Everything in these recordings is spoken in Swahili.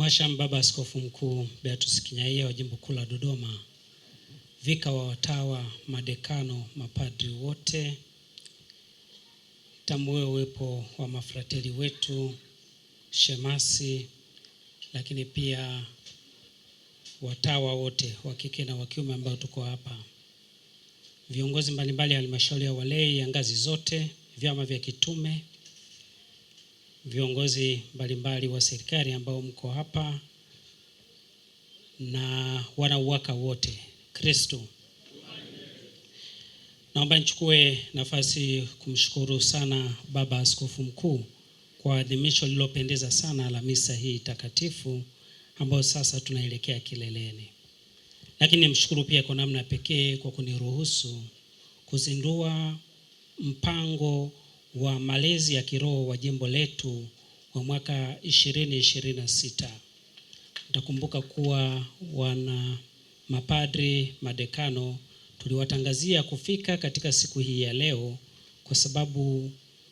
Mwasham Baba Askofu Mkuu Beatus Kinyaia wa Jimbo Kuu la Dodoma, vika wa watawa, madekano, mapadri wote, tambue uwepo wa mafrateli wetu, shemasi, lakini pia watawa wote wa kike na wa kiume ambao tuko hapa, viongozi mbalimbali ya halmashauri ya walei ya ngazi zote, vyama vya kitume, viongozi mbalimbali wa serikali ambao mko hapa, na wanauwaka wote. Kristo. Naomba nichukue nafasi kumshukuru sana Baba Askofu Mkuu kwa adhimisho lililopendeza sana la misa hii takatifu ambayo sasa tunaelekea kileleni. Lakini nimshukuru pia kwa namna pekee kwa kuniruhusu kuzindua mpango wa malezi ya kiroho wa jimbo letu wa mwaka 2026. Mtakumbuka kuwa wana mapadri, madekano tuliwatangazia kufika katika siku hii ya leo, kwa sababu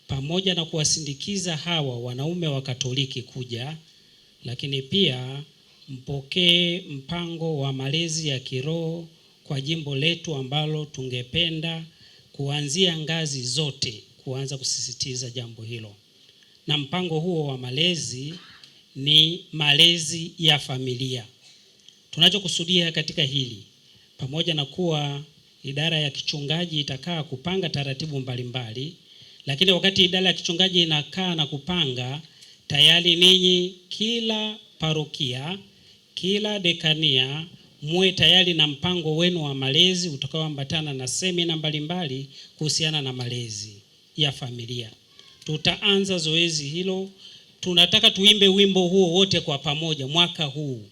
pamoja na kuwasindikiza hawa wanaume wa Katoliki kuja, lakini pia mpokee mpango wa malezi ya kiroho kwa jimbo letu ambalo tungependa kuanzia ngazi zote kuanza kusisitiza jambo hilo. Na mpango huo wa malezi ni malezi ya familia. Tunachokusudia katika hili, pamoja na kuwa idara ya kichungaji itakaa kupanga taratibu mbalimbali, lakini wakati idara ya kichungaji inakaa na kupanga, tayari ninyi kila parokia, kila dekania muwe tayari na mpango wenu wa malezi utakaoambatana na semina mbalimbali kuhusiana na malezi ya familia. Tutaanza zoezi hilo. Tunataka tuimbe wimbo huo wote kwa pamoja mwaka huu,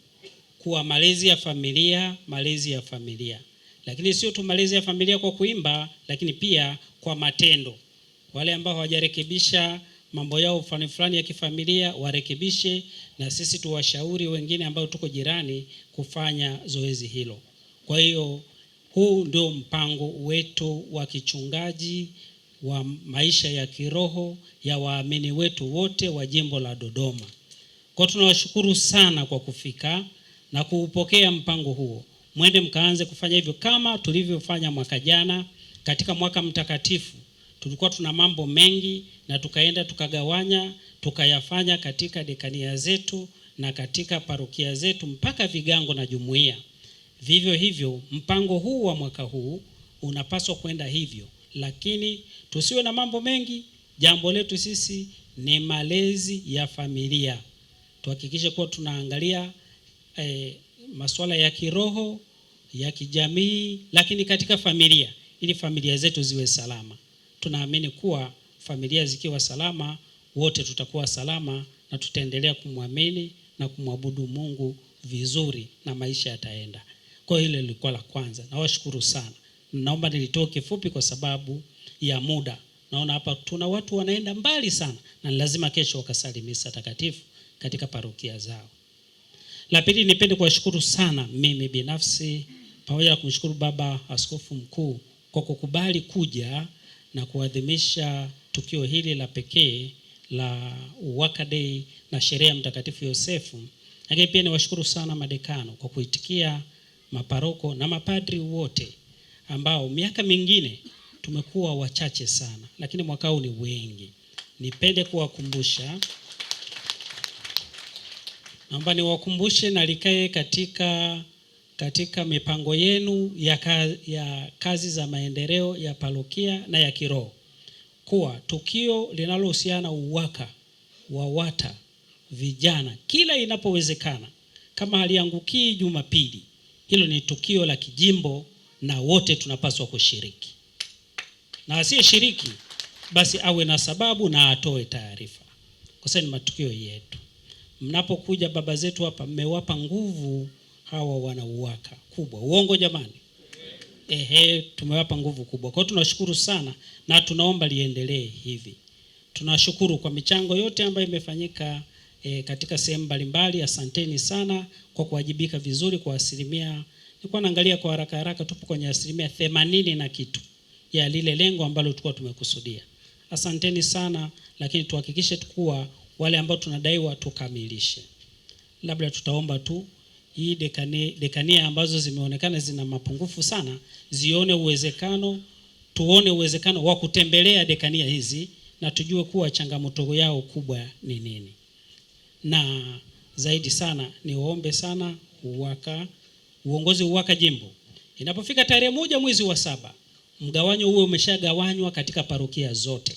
kuwa malezi ya familia, malezi ya familia. Lakini sio tu malezi ya familia kwa kuimba, lakini pia kwa matendo. Wale ambao hawajarekebisha mambo yao fulani ya kifamilia warekebishe, na sisi tuwashauri wengine ambao tuko jirani kufanya zoezi hilo. Kwa hiyo huu ndio mpango wetu wa kichungaji wa maisha ya kiroho ya waamini wetu wote wa jimbo la Dodoma. Kwa tunawashukuru sana kwa kufika na kuupokea mpango huo. Mwende mkaanze kufanya hivyo kama tulivyofanya mwaka jana. Katika mwaka mtakatifu tulikuwa tuna mambo mengi na tukaenda tukagawanya, tukayafanya katika dekania zetu na katika parokia zetu mpaka vigango na jumuiya. Vivyo hivyo mpango huu wa mwaka huu unapaswa kwenda hivyo, lakini tusiwe na mambo mengi. Jambo letu sisi ni malezi ya familia. Tuhakikishe kuwa tunaangalia masuala ya kiroho, ya kijamii, lakini katika familia, ili familia zetu ziwe salama. Tunaamini kuwa familia zikiwa salama, wote tutakuwa salama na tutaendelea kumwamini na kumwabudu Mungu vizuri na maisha yataenda. Kwa hiyo lilikuwa la kwanza. Nawashukuru sana. Naomba nilitoe kifupi kwa sababu ya muda. Naona hapa tuna watu wanaenda mbali sana na lazima kesho wakasali misa takatifu katika parokia zao. La pili, nipende kuwashukuru sana mimi binafsi pamoja na kumshukuru Baba Askofu Mkuu kwa kukubali kuja na kuadhimisha tukio hili la pekee la Uwaka Day na sherehe ya Mtakatifu Yosefu. Lakini pia niwashukuru sana madekano kwa kuitikia, maparoko na mapadri wote ambao miaka mingine tumekuwa wachache sana, lakini mwaka huu ni wengi. Nipende kuwakumbusha, naomba niwakumbushe na likae katika mipango yenu ya kazi za maendeleo ya parokia na ya kiroho, kuwa tukio linalohusiana uwaka wa wata vijana kila inapowezekana, kama haliangukii Jumapili, hilo ni tukio la kijimbo na wote tunapaswa kushiriki. Na asiyeshiriki basi awe na sababu na atoe taarifa, kwa sababu ni matukio yetu. Mnapokuja baba zetu hapa, mmewapa nguvu hawa wanauwaka kubwa. Uongo jamani? Tumewapa nguvu kubwa. Kwa hiyo tunashukuru sana na tunaomba liendelee hivi. Tunashukuru kwa michango yote ambayo imefanyika katika sehemu mbalimbali. Asanteni sana kwa kuwajibika vizuri kwa asilimia. Nilikuwa naangalia kwa haraka tupo kwenye asilimia 80 na kitu ya lile lengo ambalo tulikuwa tumekusudia. Asanteni sana, lakini tuhakikishe kuwa wale ambao tunadaiwa tukamilishe. labda tutaomba tu hii dekania ambazo zimeonekana zina mapungufu sana zione uwezekano, tuone uwezekano wa kutembelea dekania hizi na tujue kuwa changamoto yao kubwa ni nini. Na zaidi sana niwaombe sana uongozi UWAKA jimbo, inapofika tarehe 1 mwezi wa 7, mgawanyo huo umeshagawanywa katika parokia zote.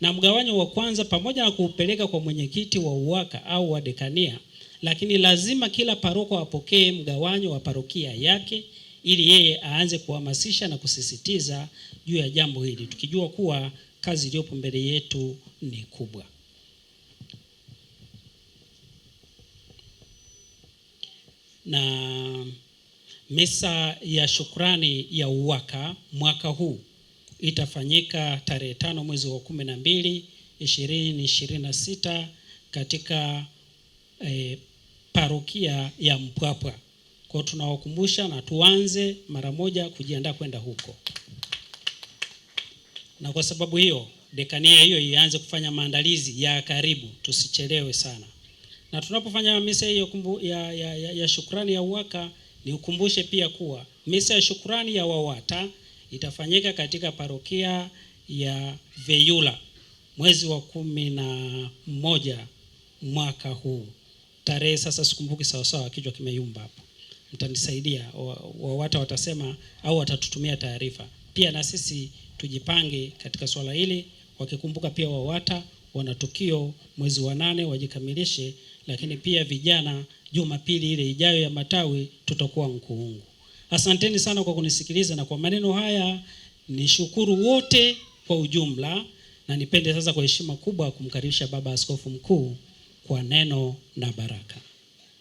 Na mgawanyo wa kwanza pamoja na kuupeleka kwa mwenyekiti wa UWAKA au wa dekania, lakini lazima kila paroko apokee mgawanyo wa parokia yake ili yeye aanze kuhamasisha na kusisitiza juu ya jambo hili, tukijua kuwa kazi iliyopo mbele yetu ni kubwa. Na misa ya shukrani ya UWAKA mwaka huu itafanyika tarehe 5 mwezi wa 12 2026 katika parokia ya Mpwapwa. Kwa tunawakumbusha na tuanze mara moja kujiandaa kwenda huko. Na kwa sababu hiyo dekania hiyo ianze kufanya maandalizi ya karibu, tusichelewe sana. Na tunapofanya misa hiyo ya shukrani ya UWAKA, ni ukumbushe pia kuwa misa ya shukrani ya WAWATA itafanyika katika parokia ya Veyula mwezi wa 11 mwaka huu. Tarehe sasa sikumbuki sawa, kichwa kimeyumba hapo. Mtanisaidia, WAWATA watasema au watatutumia taarifa. Pia na sisi tujipange katika swala hili, wakikumbuka pia WAWATA wana tukio mwezi wa 8 wajikamilishe, lakini pia vijana Jumapili ile ijayo ya matawi tutakuwa Nkuungu. Asanteni sana kwa kunisikiliza, na kwa maneno haya nishukuru wote kwa ujumla, na nipende sasa kwa heshima kubwa kumkaribisha Baba Askofu Mkuu kwa neno na baraka.